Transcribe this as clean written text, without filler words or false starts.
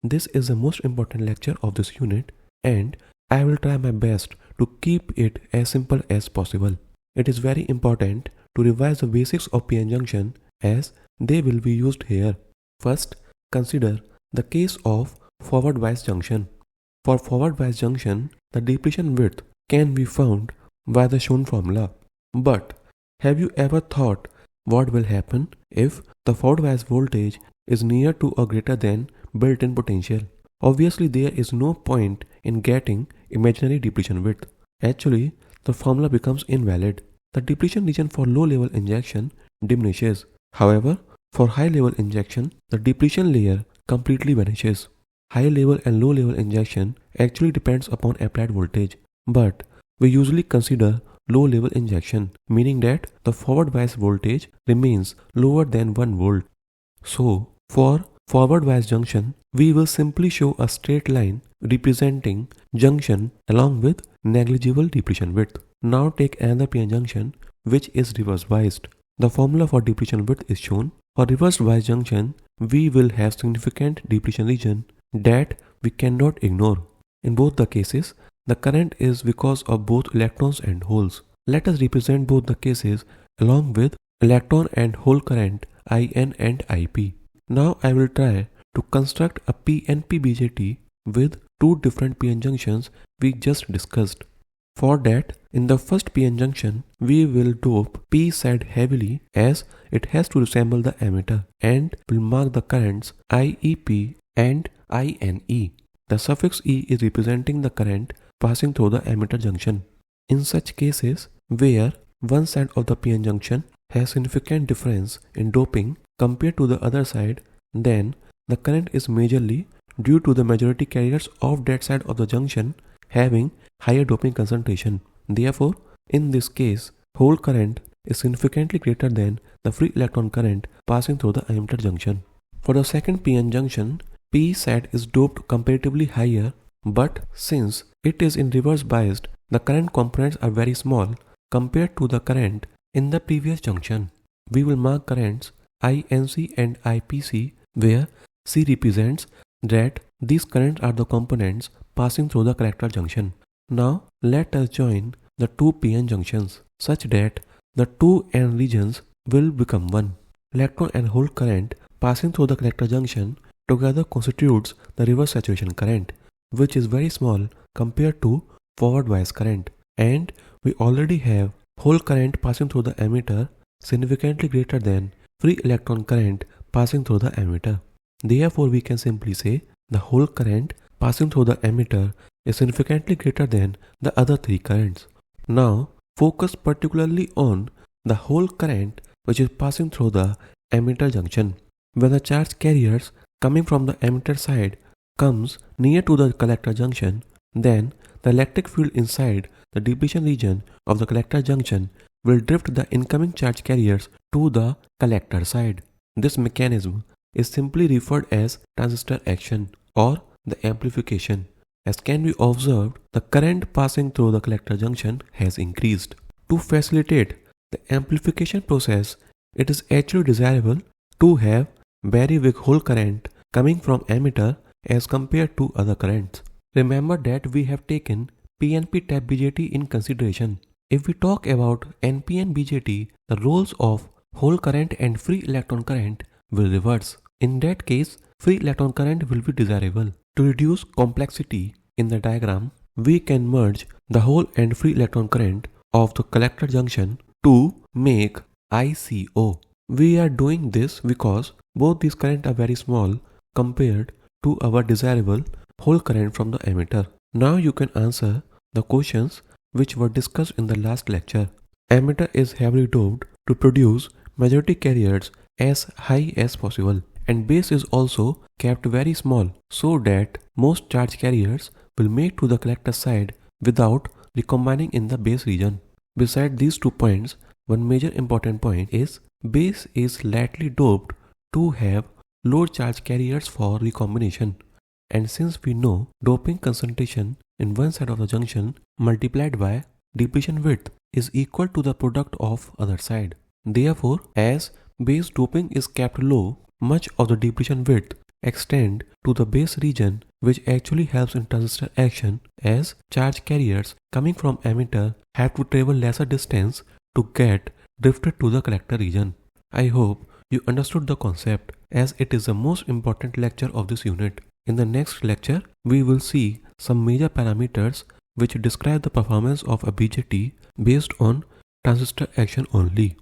This is the most important lecture of this unit and I will try my best to keep it as simple as possible. It is very important to revise the basics of p-n junction as they will be used here. First, consider the case of forward bias junction. For forward bias junction, the depletion width can be found by the shown formula. But have you ever thought what will happen if the forward bias voltage is near to or greater than built-in potential? Obviously, there is no point in getting imaginary depletion width. Actually, the formula becomes invalid. The depletion region for low-level injection diminishes. However, for high-level injection, the depletion layer completely vanishes. High-level and low-level injection actually depends upon applied voltage, but we usually consider low-level injection, meaning that the forward bias voltage remains lower than 1 volt. So, for forward bias junction, we will simply show a straight line representing junction along with negligible depletion width. Now take another p-n junction which is reverse biased. The formula for depletion width is shown. For reverse bias junction, we will have significant depletion region that we cannot ignore. In both the cases, the current is because of both electrons and holes. Let us represent both the cases along with electron and hole current IN and IP. Now I will try to construct a PNP BJT with two different p-n junctions we just discussed. For that, in the first p-n junction, we will dope P side heavily as it has to resemble the emitter and will mark the currents IEP and INE. The suffix E is representing the current passing through the emitter junction. In such cases where one side of the p-n junction has significant difference in doping compared to the other side, then the current is majorly due to the majority carriers of that side of the junction having higher doping concentration. Therefore, in this case, hole current is significantly greater than the free electron current passing through the emitter junction. For the second p-n junction, P side is doped comparatively higher, but since it is in reverse biased, the current components are very small compared to the current in the previous junction. We will mark currents INC and IPC where C represents that these currents are the components passing through the collector junction. Now let us join the two p-n junctions such that the two n regions will become one. Electron and hole current passing through the collector junction together constitutes the reverse saturation current, which is very small compared to forward bias current, and we already have hole current passing through the emitter significantly greater than free electron current passing through the emitter. Therefore, we can simply say the hole current passing through the emitter is significantly greater than the other three currents. Now, focus particularly on the hole current which is passing through the emitter junction. When the charge carriers coming from the emitter side comes near to the collector junction, then the electric field inside the depletion region of the collector junction will drift the incoming charge carriers to the collector side. This mechanism is simply referred as transistor action or the amplification. As can be observed, the current passing through the collector junction has increased. To facilitate the amplification process, it is actually desirable to have very weak hole current coming from emitter as compared to other currents. Remember that we have taken PNP type BJT in consideration. If we talk about NPN BJT, the roles of hole current and free electron current will reverse. In that case, free electron current will be desirable. To reduce complexity in the diagram, we can merge the hole and free electron current of the collector junction to make ICO. We are doing this because both these currents are very small compared to our desirable hole current from the emitter. Now you can answer the questions which were discussed in the last lecture. Emitter is heavily doped to produce majority carriers as high as possible, and base is also kept very small so that most charge carriers will make to the collector side without recombining in the base region. Beside these 2 points, one major important point is base is lightly doped to have low charge carriers for recombination, and since we know doping concentration in one side of the junction multiplied by depletion width is equal to the product of other side. Therefore, as base doping is kept low, much of the depletion width extend to the base region, which actually helps in transistor action, as charge carriers coming from emitter have to travel lesser distance to get drifted to the collector region. I hope you understood the concept, as it is the most important lecture of this unit. In the next lecture, we will see some major parameters which describe the performance of a BJT based on transistor action only.